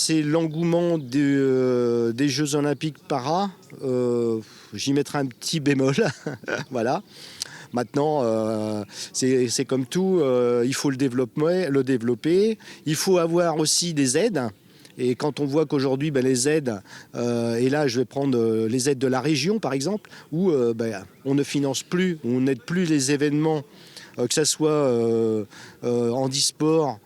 c'est l'engouement des Jeux Olympiques para. J'y mettrai un petit bémol. Voilà. Maintenant, c'est comme tout, il faut le développer. Il faut avoir aussi des aides. Et quand on voit qu'aujourd'hui, les aides, et là je vais prendre les aides de la région par exemple, où on ne finance plus, on n'aide plus les événements, que ce soit handisport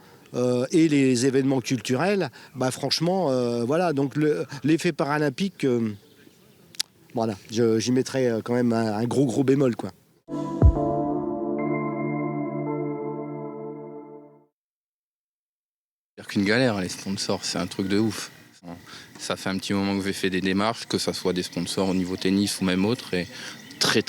et les événements culturels, franchement, voilà, donc l'effet paralympique, voilà, j'y mettrais quand même un gros bémol, quoi. C'est qu'une galère, les sponsors, c'est un truc de ouf. Ça fait un petit moment que j'ai fait des démarches, que ce soit des sponsors au niveau tennis ou même autre, et très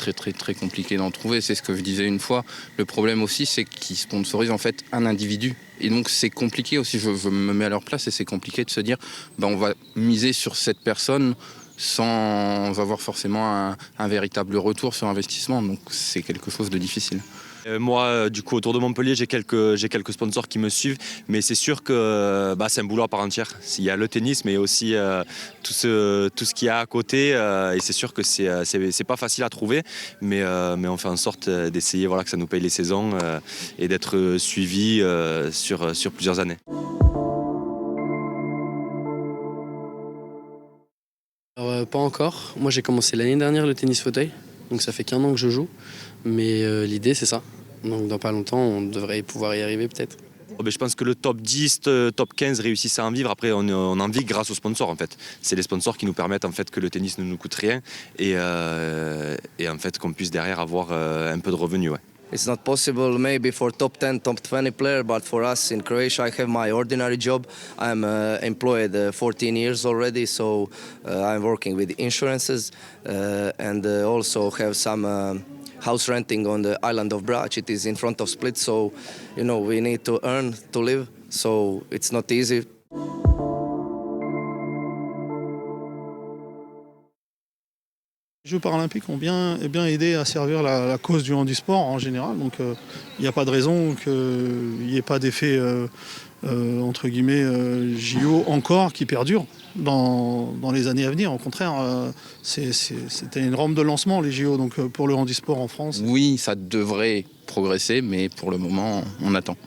compliqué d'en trouver. C'est ce que je disais une fois. Le problème aussi, c'est qu'ils sponsorisent en fait un individu. Et donc c'est compliqué aussi, je me mets à leur place, et c'est compliqué de se dire, on va miser sur cette personne sans avoir forcément un véritable retour sur investissement. Donc c'est quelque chose de difficile. Moi, du coup, autour de Montpellier, j'ai quelques sponsors qui me suivent, mais c'est sûr que c'est un boulot à part entière. Il y a le tennis, mais aussi tout ce qu'il y a à côté, et c'est sûr que c'est pas facile à trouver, mais on fait en sorte d'essayer, voilà, que ça nous paye les saisons et d'être suivi sur plusieurs années. Alors, pas encore. Moi, j'ai commencé l'année dernière le tennis fauteuil, donc ça fait qu'1 an que je joue, mais l'idée c'est ça. Donc dans pas longtemps, on devrait pouvoir y arriver peut-être. Je pense que le top 10, top 15 réussissent à en vivre. Après, on en vit grâce aux sponsors, en fait. C'est les sponsors qui nous permettent, en fait, que le tennis ne nous coûte rien et en fait, qu'on puisse derrière avoir un peu de revenus. Ouais. It's not possible maybe for top 10, top 20 player, but for us in Croatia, I have my ordinary job. I'm employed 14 years already, so I'm working with insurances and also have some house renting on the island of Brač. It is in front of Split, so we need to earn to live, so it's not easy. Les Jeux paralympiques ont bien aidé à servir la cause du handisport en général, donc il n'y a pas de raison qu'il n'y ait pas d'effet entre guillemets JO encore qui perdure dans les années à venir. Au contraire, c'était une rampe de lancement les JO, donc pour le handisport en France. Oui, ça devrait progresser, mais pour le moment, on attend.